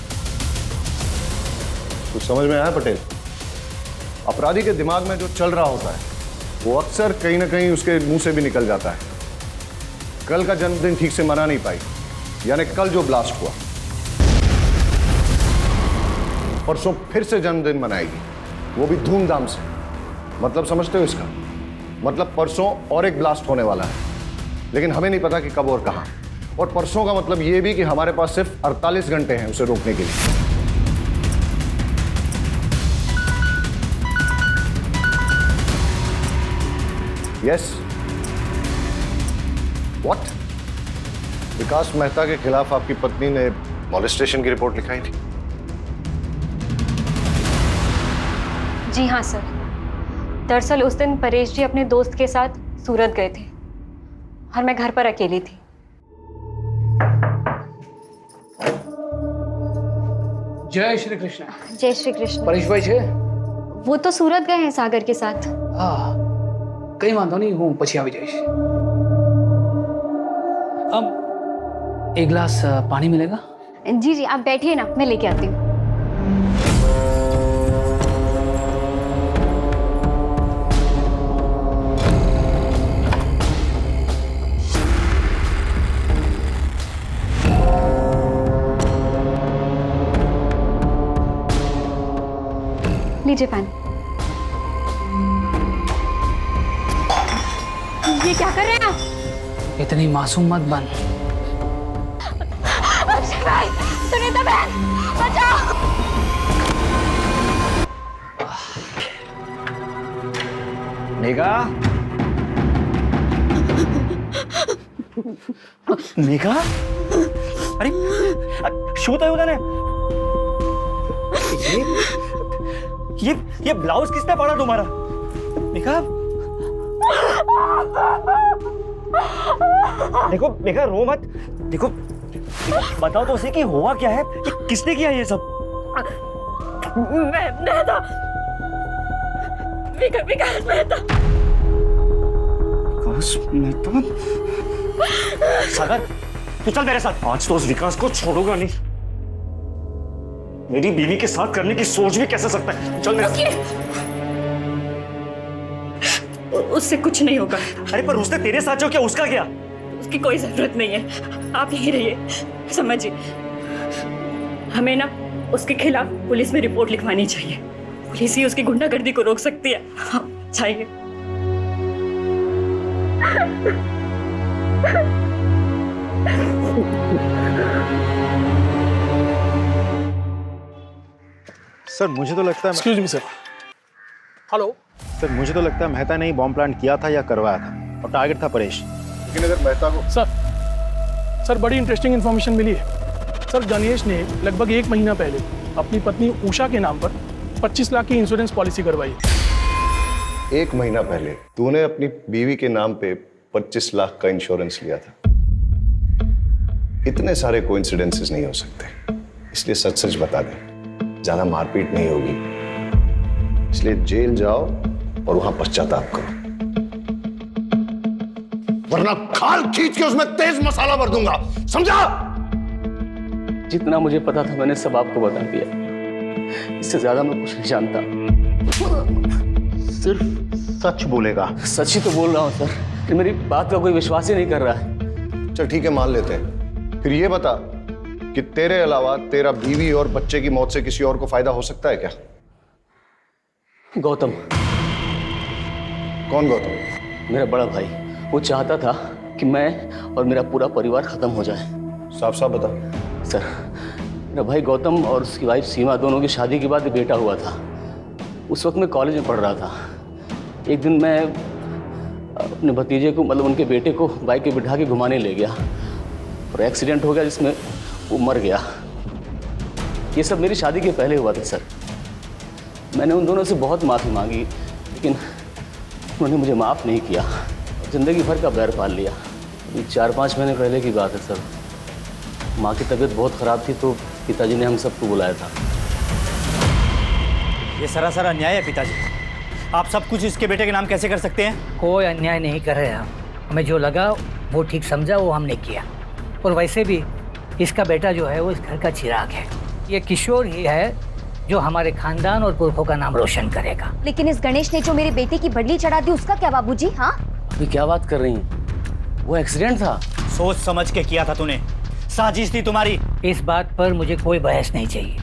कुछ समझ में आया पटेल? अपराधी के दिमाग में जो चल रहा होता है वो अक्सर कहीं ना कहीं उसके मुंह से भी निकल जाता है। कल का जन्मदिन ठीक से मना नहीं पाई, यानी कल जो ब्लास्ट हुआ, परसों फिर से जन्मदिन मनाएगी, वो भी धूमधाम से। मतलब समझते हो इसका? मतलब परसों और एक ब्लास्ट होने वाला है, लेकिन हमें नहीं पता कि कब और कहां। और परसों का मतलब ये भी कि हमारे पास सिर्फ 48 घंटे हैं उसे रोकने के लिए। Yes what? विकास मेहता के खिलाफ आपकी पत्नी ने मॉलेस्टेशन की रिपोर्ट लिखाई थी? जी हाँ सर, दरअसल उस दिन परेश जी अपने दोस्त के साथ सूरत गए थे और मैं घर पर अकेली थी। जय श्री कृष्ण। जय श्री कृष्ण। परेश भाई छे? वो तो सूरत गए हैं सागर के साथ। हाँ कहीं वांधो नहीं, हूँ પછી આવી જઈશ। अब एक गिलास पानी मिलेगा? जी जी आप बैठिए ना, मैं लेके आती हूँ। लीजिए पानी। ये क्या कर रहे हैं आप? इतनी मासूम मत बन। सुनीता बहन बचाओ। मेघा, मेघा, अरे शूट है उधर। ये ब्लाउज किसने पड़ा तुम्हारा? मेघा, देखो मेघा रो मत। देखो बताओ तो उसे कि हुआ क्या है, कि किसने किया ये सब? मेहता, विकास मेहता। विकास मेहता? सागर तू चल मेरे साथ। आज तो उस विकास को छोड़ूंगा नहीं। मेरी बीवी के साथ करने की सोच भी कैसे सकता है? चल मेरे साथ। उससे कुछ नहीं होगा। अरे पर उसने तेरे साथ जो किया उसका क्या? उसकी कोई जरूरत नहीं है, आप यहीं रहिए। समझिए, हमें ना उसके खिलाफ पुलिस में रिपोर्ट लिखवानी चाहिए। पुलिस ही उसकी गुंडागर्दी को रोक सकती है। आप जाइए। सर मुझे तो लगता है, excuse me sir. Hello sir, मुझे तो लगता है मेहता ने ही बॉम्ब प्लांट किया था या करवाया था, और टारगेट था परेश। लेकिन अगर मेहता को सर बड़ी इंटरेस्टिंग इन्फॉर्मेशन मिली है। सर गणेश ने लगभग 1 महीना पहले अपनी पत्नी उषा के नाम पर 25 लाख की इंश्योरेंस पॉलिसी करवाई। 1 महीना पहले तूने अपनी बीवी के नाम पे 25 लाख का इंश्योरेंस लिया था? इतने सारे कोइंसिडेंसेस नहीं हो सकते, इसलिए सच सच बता दें, ज्यादा मारपीट नहीं होगी। इसलिए जेल जाओ और वहां पश्चाताप करो, वरना खाल खींच के उसमें तेज मसाला भर दूंगा, समझा? जितना मुझे पता था मैंने सब आपको बता दिया, इससे ज्यादा मैं कुछ नहीं जानता। सिर्फ सच बोलेगा। सच ही तो बोल रहा हूँ सर, कि मेरी बात का कोई विश्वास ही नहीं कर रहा है। चल ठीक है, मान लेते हैं। फिर ये बता कि तेरे अलावा तेरा बीवी और बच्चे की मौत से किसी और को फायदा हो सकता है क्या? गौतम। कौन गौतम? मेरा बड़ा भाई। वो चाहता था कि मैं और मेरा पूरा परिवार खत्म हो जाए। साफ साफ बता। सर, मेरा भाई गौतम और उसकी वाइफ सीमा दोनों की शादी के बाद बेटा हुआ था। उस वक्त मैं कॉलेज में पढ़ रहा था। एक दिन मैं अपने भतीजे को, मतलब उनके बेटे को, बाइक पे बिठा के घुमाने ले गया और एक्सीडेंट हो गया जिसमें वो मर गया। ये सब मेरी शादी के पहले हुआ था सर। मैंने उन दोनों से बहुत माफ़ी मांगी, लेकिन उन्होंने मुझे माफ़ नहीं किया। ज़िंदगी भर का बैर पाल लिया। अभी 4-5 महीने पहले की बात है सर। माँ की तबीयत बहुत ख़राब थी तो पिताजी ने हम सबको बुलाया था। ये सरासर अन्याय है पिताजी। आप सब कुछ इसके बेटे के नाम कैसे कर सकते हैं? कोई अन्याय नहीं कर रहे हम। हमें जो लगा वो ठीक समझा, वो हमने किया। और वैसे भी इसका बेटा जो है वो इस घर का चिराग है। ये किशोर ही है जो हमारे खानदान और पुरखों का नाम रोशन करेगा। लेकिन इस गणेश ने जो मेरे बेटे की बडली चढ़ा दी, उसका क्या बाबूजी? हाँ, अभी क्या बात कर रही हैं? वो एक्सीडेंट था। सोच समझ के किया था तूने, साजिश थी तुम्हारी। इस बात पर मुझे कोई बहस नहीं चाहिए।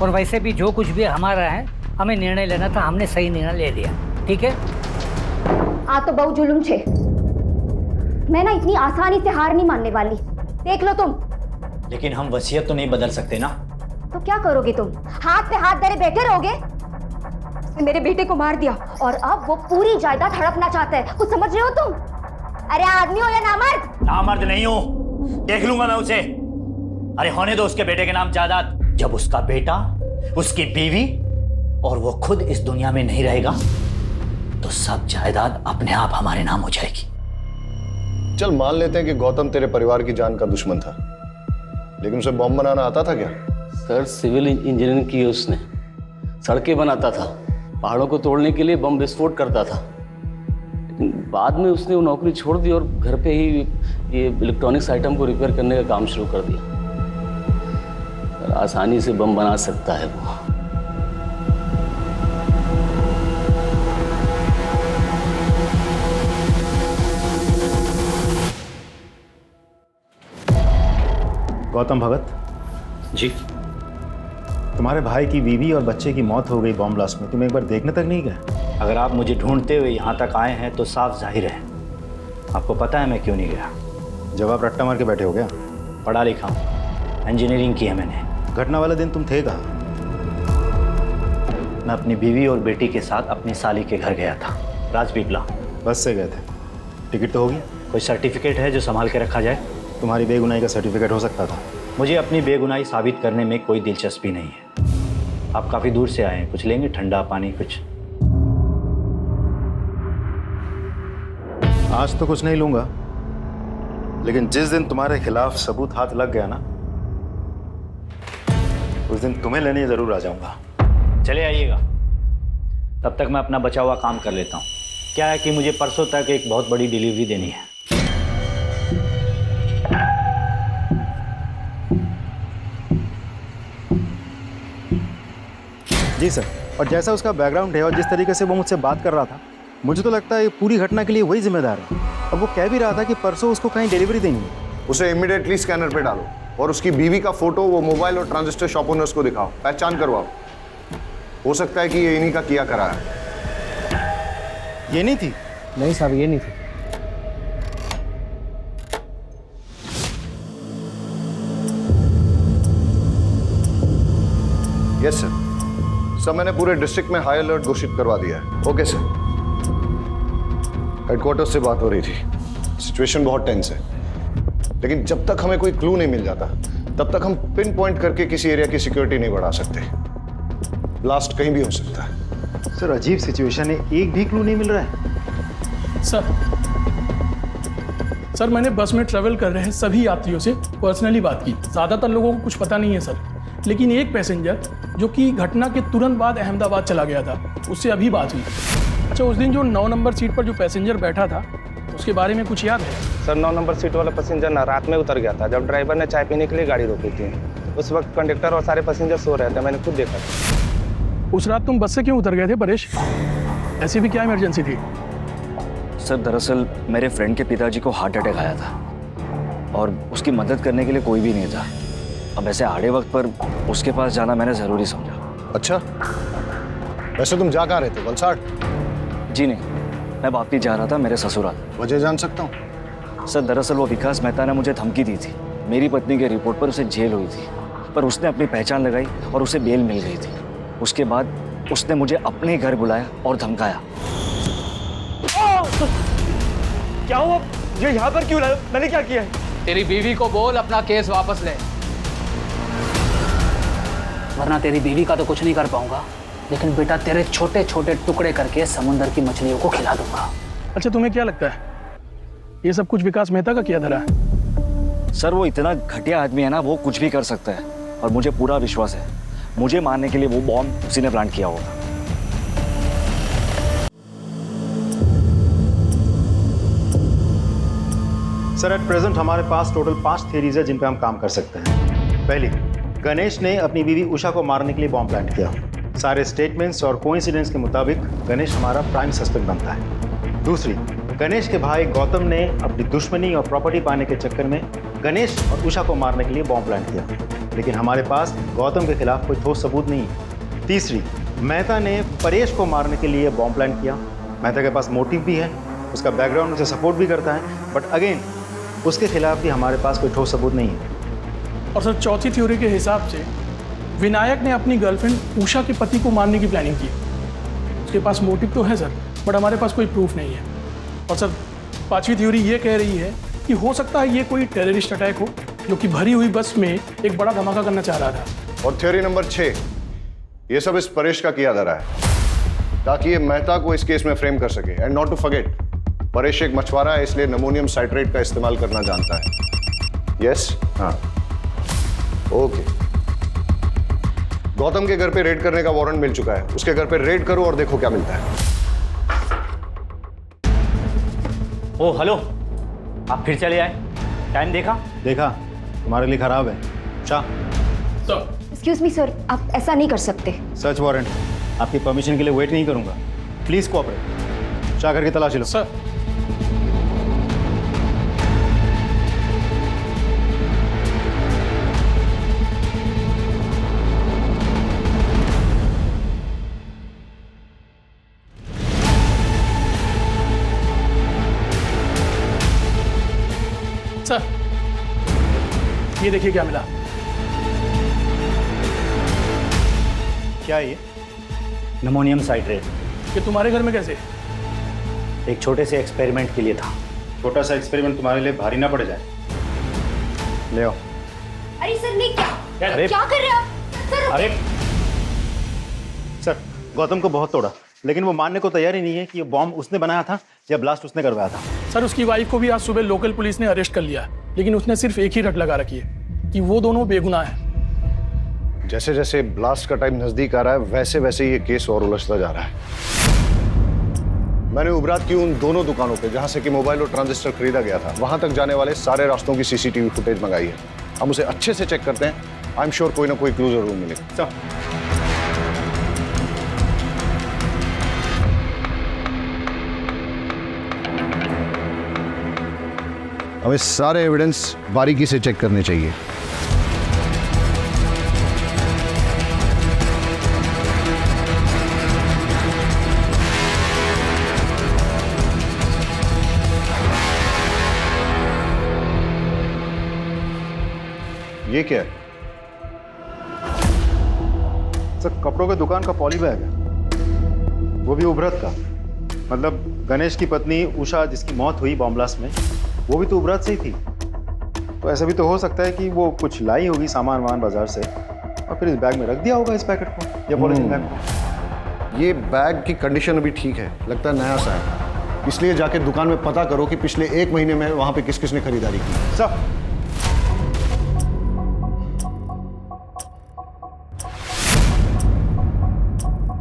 और वैसे भी जो कुछ भी हमारा है, हमें निर्णय लेना था, हमने सही निर्णय ले लिया। ठीक है? आ तो बहु जुलुम छे। मैं ना इतनी आसानी से हार नहीं मानने वाली। देख लो तुम। लेकिन हम वसीयत तो नहीं बदल सकते ना। तो क्या करोगे तुम? हाथ पे हाथ धरे बैठे रहोगे? उसने मेरे बेटे को मार दिया और अब वो पूरी जायदाद हड़पना चाहता है। कुछ समझ रहे हो तुम? अरे आदमी हो या नामर्द? नामर्द नहीं हूं, देख लूंगा मैं उसे। अरे होने दो उसके बेटे के नाम जायदाद। जब उसका बेटा, उसकी बीवी और वो खुद इस दुनिया में नहीं रहेगा तो सब जायदाद अपने आप हमारे नाम हो जाएगी। चल मान लेते हैं कि गौतम तेरे परिवार की जान का दुश्मन था, लेकिन उसे बॉम्ब बनाना आता था क्या? सर, सिविल इंजीनियरिंग की है उसने। सड़कें बनाता था, पहाड़ों को तोड़ने के लिए बम विस्फोट करता था। लेकिन बाद में उसने वो नौकरी छोड़ दी और घर पे ही ये इलेक्ट्रॉनिक्स आइटम को रिपेयर करने का काम शुरू कर दिया। सर, आसानी से बम बना सकता है वो। गौतम भगत जी। तुम्हारे भाई की बीवी और बच्चे की मौत हो गई बॉम्ब ब्लास्ट में, तुम एक बार देखने तक नहीं गए? अगर आप मुझे ढूंढते हुए यहाँ तक आए हैं तो साफ जाहिर है आपको पता है मैं क्यों नहीं गया। जवाब रट्टा मार के बैठे हो गया? पढ़ा लिखा हूँ, इंजीनियरिंग की है मैंने। घटना वाले दिन तुम थे कहाँ? मैं अपनी बीवी और बेटी के साथ अपनी साली के घर गया था, राजपीपला। बस से गए थे? टिकट तो होगी? कोई सर्टिफिकेट है जो संभाल के रखा जाए? तुम्हारी बेगुनाही का सर्टिफिकेट हो सकता था। मुझे अपनी बेगुनाही साबित करने में कोई दिलचस्पी नहीं है। आप काफ़ी दूर से आए हैं, कुछ लेंगे? ठंडा पानी कुछ? आज तो कुछ नहीं लूंगा, लेकिन जिस दिन तुम्हारे खिलाफ सबूत हाथ लग गया ना, उस दिन तुम्हें लेने जरूर आ जाऊंगा। चले आइएगा, तब तक मैं अपना बचा हुआ काम कर लेता हूँ। क्या है कि मुझे परसों तक एक बहुत बड़ी डिलीवरी देनी है। जी सर। और जैसा उसका बैकग्राउंड है और जिस तरीके से वो मुझसे बात कर रहा था, मुझे तो लगता है ये पूरी घटना के लिए वही जिम्मेदार है। और वो कह भी रहा था कि परसों उसको कहीं डिलीवरी देनी है। उसे इमीडिएटली स्कैनर पे डालो और उसकी बीवी का फोटो वो मोबाइल और ट्रांजिस्टर शॉप ओनर्स को दिखाओ, पहचान करवाओ। हो सकता है कि ये इन्हीं का किया करा है। ये नहीं थी? नहीं साहब, ये नहीं थी। Yes sir. सर, मैंने पूरे डिस्ट्रिक्ट में हाई अलर्ट घोषित करवा दिया है। Okay sir. हेडक्वार्टर से बात हो रही थी। सिचुएशन बहुत टेंस है, लेकिन जब तक हमें कोई क्लू नहीं मिल जाता तब तक हम पिन पॉइंट करके किसी एरिया की सिक्योरिटी नहीं बढ़ा सकते। ब्लास्ट कहीं भी हो सकता है। सर, अजीब सिचुएशन है, एक भी क्लू नहीं मिल रहा है। सर सर मैंने बस में ट्रेवल कर रहे सभी यात्रियों से पर्सनली बात की। ज़्यादातर लोगों को कुछ पता नहीं है सर, लेकिन एक पैसेंजर जो कि घटना के तुरंत बाद अहमदाबाद चला गया था, उससे अभी बात हुई। अच्छा, उस दिन जो 9 नंबर सीट पर जो पैसेंजर बैठा था उसके बारे में कुछ याद है? सर 9 नंबर सीट वाला पैसेंजर ना रात में उतर गया था जब ड्राइवर ने चाय पीने के लिए गाड़ी रोकी थी। उस वक्त कंडक्टर और सारे पैसेंजर सो रहे थे, मैंने खुद देखा था। उस रात तुम बस से क्यों उतर गए थे परेश? ऐसी भी क्या इमरजेंसी थी? सर दरअसल मेरे फ्रेंड के पिताजी को हार्ट अटैक आया था और उसकी मदद करने के लिए कोई भी नहीं था। अब ऐसे आड़े वक्त पर उसके पास जाना मैंने ज़रूरी समझा। अच्छा, वैसे तुम जा कहाँ रहे थे? वलसाड़? जी नहीं, मैं वापस जा रहा था मेरे ससुराल। वजह जान सकता हूँ? सर दरअसल वो विकास मेहता ने मुझे धमकी दी थी। मेरी पत्नी के रिपोर्ट पर उसे जेल हुई थी, पर उसने अपनी पहचान लगाई और उसे बेल मिल गई थी। उसके बाद उसने मुझे अपने घर बुलाया और धमकाया। क्या हुआ? ये यहाँ पर क्यों लाया? मैंने क्या किया है? तेरी बीवी को बोल अपना केस वापस ले, वरना तेरी बीवी का तो कुछ नहीं कर पाऊंगा, लेकिन बेटा तेरे छोटे छोटे टुकड़े करके समुंदर की मछलियों को खिला दूंगा। अच्छा, तुम्हें क्या लगता है ये सब कुछ विकास मेहता का किया धरा है? सर वो इतना घटिया आदमी है ना, वो कुछ भी कर सकता है और मुझे पूरा विश्वास है मुझे मारने के लिए वो बॉम्ब उसी ने प्लान किया होगा। सर एट प्रेजेंट हमारे पास टोटल 5 थियरीज है जिन पे हम काम कर सकते हैं। पहली, गणेश ने अपनी बीवी उषा को मारने के लिए बॉम्ब प्लांट किया। सारे स्टेटमेंट्स और कोइंसिडेंस के मुताबिक गणेश हमारा प्राइम सस्पेक्ट बनता है। दूसरी, गणेश के भाई गौतम ने अपनी दुश्मनी और प्रॉपर्टी पाने के चक्कर में गणेश और उषा को मारने के लिए बॉम्ब प्लांट किया, लेकिन हमारे पास गौतम के खिलाफ कोई ठोस सबूत नहीं है। तीसरी, मेहता ने परेश को मारने के लिए बॉम्ब प्लांट किया। मेहता के पास मोटिव भी है, उसका बैकग्राउंड उसे सपोर्ट भी करता है, बट अगेन उसके खिलाफ भी हमारे पास कोई ठोस सबूत नहीं है। और सर चौथी थ्योरी के हिसाब से विनायक ने अपनी गर्लफ्रेंड उषा के पति को मारने की प्लानिंग की। उसके पास मोटिव तो है सर, बट हमारे पास कोई प्रूफ नहीं है। और सर पांचवी थ्योरी ये कह रही है कि हो सकता है ये कोई टेररिस्ट अटैक हो जो कि भरी हुई बस में एक बड़ा धमाका करना चाह रहा था। और थ्योरी नंबर 6, ये सब इस परेश का किया धरा है ताकि ये मेहता को इस केस में फ्रेम कर सके। And not to forget, Paresh एक मछुआरा है, इसलिए नमोनियम साइट्रेट का इस्तेमाल करना जानता है। यस? हाँ, ओके। गौतम के घर पे रेड करने का वारंट मिल चुका है, उसके घर पे रेड करो और देखो क्या मिलता है। ओ हेलो, आप फिर चले आए? टाइम देखा? देखा, तुम्हारे लिए खराब है। एक्सक्यूज मी सर, आप ऐसा नहीं कर सकते। सर्च वारंट, आपकी परमिशन के लिए वेट नहीं करूंगा। Please cooperate. चाह करके तलाशी लो। सर सर, ये देखिए क्या मिला। क्या ये? नमोनियम साइट्रेट। ये तुम्हारे घर में कैसे? एक छोटे से एक्सपेरिमेंट के लिए था। छोटा सा एक्सपेरिमेंट तुम्हारे लिए भारी ना पड़ जाए। ले आओ। अरे सर नहीं, क्या अरे क्या कर रहे हो आप सर? अरे सर, गौतम को बहुत तोड़ा, लेकिन वो मानने को तैयार ही नहीं है कि ये बॉम्ब उसने बनाया था या ब्लास्ट उसने करवाया था। सर उसकी वाइफ को भी आज सुबह लोकल पुलिस ने अरेस्ट कर लिया, लेकिन उसने सिर्फ एक ही रट लगा रखी है कि वो दोनों बेगुनाह हैं। जैसे जैसे ब्लास्ट का टाइम नजदीक आ रहा है वैसे वैसे ये केस और उलझता जा रहा है। मैंने उबरात की उन दोनों दुकानों पे जहां से कि मोबाइल और ट्रांजिस्टर खरीदा गया था, वहां तक जाने वाले सारे रास्तों की सीसीटीवी फुटेज मंगाई है। हम उसे अच्छे से चेक करते हैं, आई एम श्योर कोई ना कोई क्लू जरूर मिलेगा। हमें सारे एविडेंस बारीकी से चेक करने चाहिए। ये क्या है? सर कपड़ों के दुकान का पॉली बैग है, वो भी उभरत का। मतलब गणेश की पत्नी उषा जिसकी मौत हुई बॉम्ब ब्लास्ट में, वो भी तो उभरत से ही थी। तो ऐसा भी तो हो सकता है कि वो कुछ लाई होगी सामान वामान बाजार से और फिर इस बैग में रख दिया होगा, इस पैकेट को या पॉलीथीन बैग को। ये बैग की कंडीशन अभी ठीक है, लगता है नया सा है। इसलिए जाके दुकान में पता करो कि पिछले 1 महीने में वहां पे किस किसने खरीदारी की। सब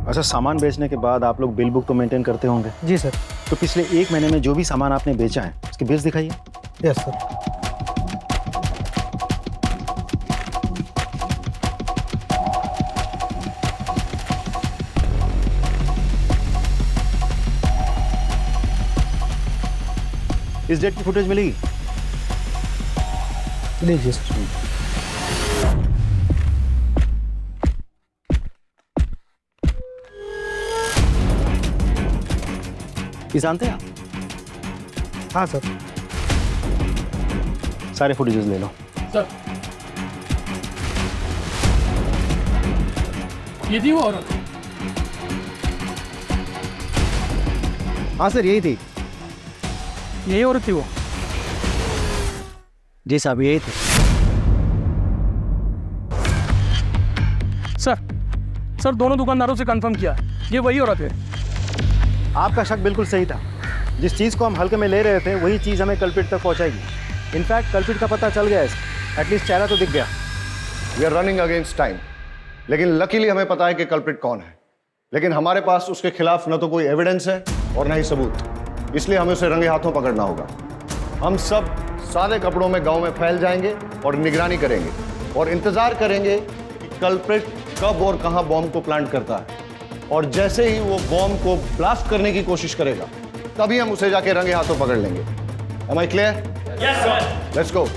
अच्छा, सामान बेचने के बाद आप लोग बिल बुक तो मेंटेन करते होंगे? जी सर। तो पिछले 1 महीने में जो भी सामान आपने बेचा है उसके बिल्स दिखाइए। Yes sir. इस डेट की फुटेज मिलेगी? लीजिए सर। ये जानते हैं आप? हाँ सर। सारे फुटेजेस ले लो। सर, ये थी वो औरत? हाँ सर, यही थी। यही औरत थी वो? जी साहब, यही थी। सर दोनों दुकानदारों से कंफर्म किया, ये वही औरत है। आपका शक बिल्कुल सही था। जिस चीज़ को हम हल्के में ले रहे थे वही चीज़ हमें कल्प्रिट तक पहुंचाएगी। इनफैक्ट कल्प्रिट का पता चल गया है, एटलीस्ट चेहरा तो दिख गया। We are running against time, लेकिन लकीली हमें पता है कि कल्प्रिट कौन है। लेकिन हमारे पास उसके खिलाफ न तो कोई एविडेंस है और न ही सबूत, इसलिए हमें उसे रंगे हाथों पकड़ना होगा। हम सब सादे कपड़ों में गांव में फैल जाएंगे और निगरानी करेंगे और इंतजार करेंगे कि कल्प्रिट कब और कहां बॉम्ब को प्लांट करता है, और जैसे ही वो बॉम्ब को ब्लास्ट करने की कोशिश करेगा तभी हम उसे जाके रंगे हाथों पकड़ लेंगे। Am I clear? Yes, sir. Let's go.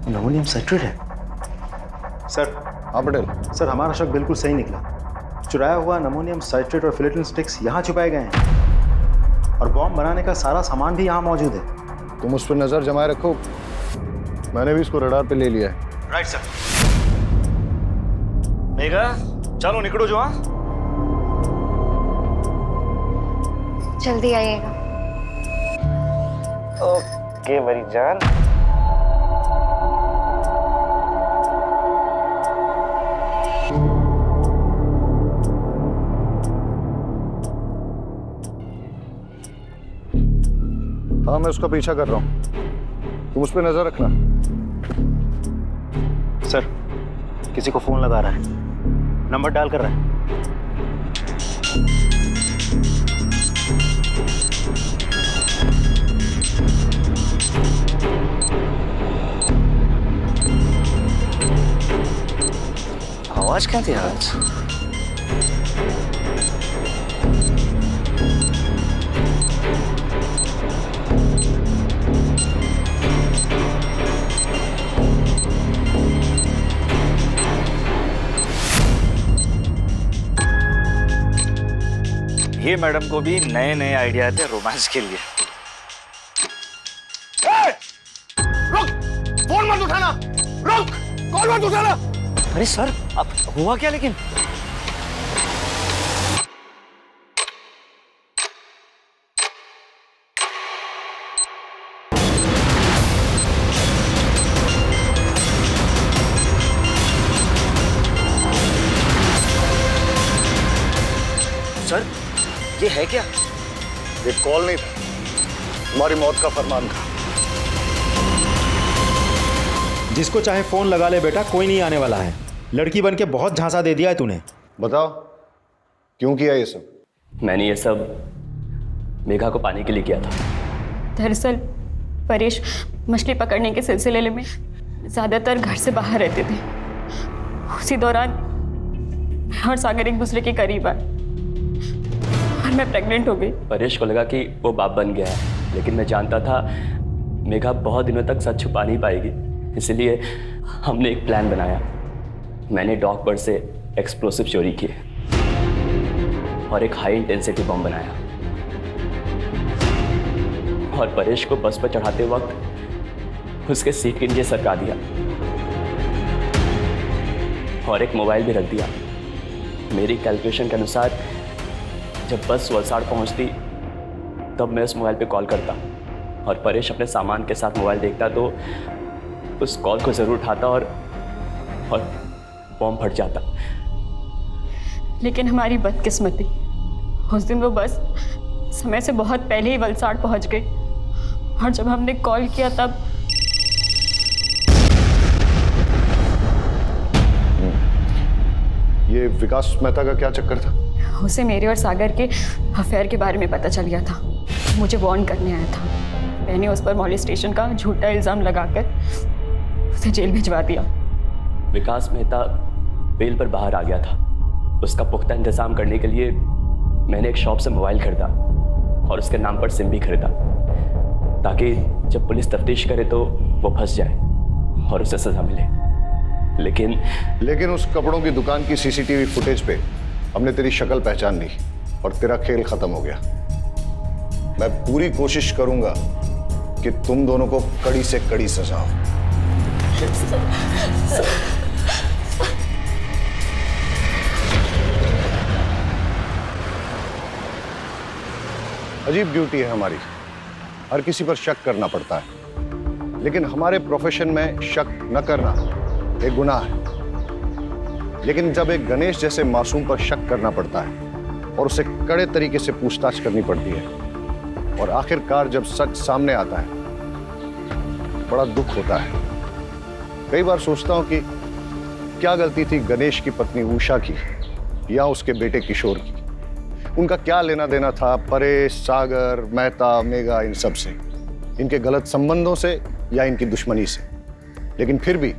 Ammonium citrate है सर। हाँ पटेल। सर, हमारा शक बिल्कुल सही निकला। चुराया हुआ अमोनियम साइट्रेट और फिलेटिन स्टिक्स यहाँ छुपाए गए हैं और बॉम्ब बनाने का सारा सामान भी यहाँ मौजूद है। तुम उस पर नजर जमाए रखो, मैंने भी इसको रडार पे ले लिया है। Right sir. मेघा, चलो निकलो जो। हाँ, जल्दी आइएगा। ओके मेरी जान। हाँ, मैं उसका पीछा कर रहा हूँ, तुम उस पर नजर रखना। सर, किसी को फोन लगा रहा है, नंबर डायल कर रहा है। आवाज क्या थी आज? ये मैडम को भी नए नए आइडिया थे रोमांस के लिए। रुक! फोन मत उठाना! रुक! कॉल मत उठाना! अरे सर, अब हुआ क्या लेकिन? सर, ये है क्या? ये कॉल नहीं था, तुम्हारी मौत का फरमान था। जिसको चाहे फोन लगा ले बेटा, कोई नहीं आने वाला है। लड़की बन के बहुत झांसा दे दिया है तूने। बताओ क्यों किया ये सब? मैंने ये सब मेघा को पाने के लिए किया था। दरअसल परेश मछली पकड़ने के सिलसिले में ज़्यादातर घर से बाहर रहते थे। उसी दौरान मैं और सागर एक दूसरे के करीब आए और मैं प्रेग्नेंट हो गई। परेश को लगा कि वो बाप बन गया है, लेकिन मैं जानता था मेघा बहुत दिनों तक सच छुपा नहीं पाएगी, इसलिए हमने एक प्लान बनाया। मैंने डॉक पर से एक्सप्लोसिव चोरी किए और एक हाई इंटेंसिटी बम बनाया और परेश को बस पर चढ़ाते वक्त उसके सीट के नीचे सरका दिया और एक मोबाइल भी रख दिया। मेरी कैलकुलेशन के अनुसार जब बस वलसाड़ पहुंचती तब मैं उस मोबाइल पे कॉल करता और परेश अपने सामान के साथ मोबाइल देखता तो उस कॉल को ज़रूर उठाता और बॉम्ब फट जाता। लेकिन हमारी बदकिस्मती, उस दिन वो बस समय से बहुत पहले ही वलसाड़ पहुंच गई और जब हमने कॉल किया तब ये विकास मेहता का क्या चक्कर था? उसे मेरे और सागर के अफेयर के बारे में पता चल गया था। मुझे वार्न करने आया था। मैंने उस पर मॉलेस्टेशन का झूठा इल्ज़ाम लगाकर उसे जेल भिजवा दिया। विकास मेहता बेल पर बाहर आ गया था। उसका पुख्ता इंतजाम करने के लिए मैंने एक शॉप से मोबाइल खरीदा और उसके नाम पर सिम भी खरीदा ताकि जब पुलिस तफ्तीश करे तो वो फंस जाए और उसे सजा मिले। लेकिन उस कपड़ों की दुकान की सीसीटीवी फुटेज पे हमने तेरी शक्ल पहचान ली और तेरा खेल खत्म हो गया। मैं पूरी कोशिश करूंगा कि तुम दोनों को कड़ी से कड़ी सजा हो। अजीब ड्यूटी है हमारी, हर किसी पर शक करना पड़ता है, लेकिन हमारे प्रोफेशन में शक न करना एक गुनाह है। लेकिन जब एक गणेश जैसे मासूम पर शक करना पड़ता है और उसे कड़े तरीके से पूछताछ करनी पड़ती है और आखिरकार जब सच सामने आता है, बड़ा दुख होता है। कई बार सोचता हूं कि क्या गलती थी गणेश की पत्नी उषा की या उसके बेटे किशोर की। उनका क्या लेना देना था परेश, सागर, मेहता, मेघा, इन सब से, इनके गलत संबंधों से या इनकी दुश्मनी से। लेकिन फिर भी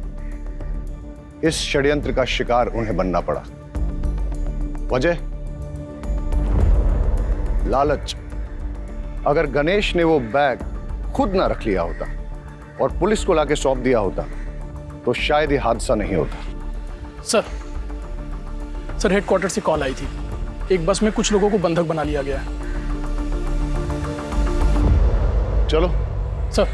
इस षड्यंत्र का शिकार उन्हें बनना पड़ा। वजह लालच। अगर गणेश ने वो बैग खुद ना रख लिया होता और पुलिस को लाके सौंप दिया होता तो शायद ये हादसा नहीं होता। सर हेडक्वार्टर से कॉल आई थी, एक बस में कुछ लोगों को बंधक बना लिया गया है। चलो सर।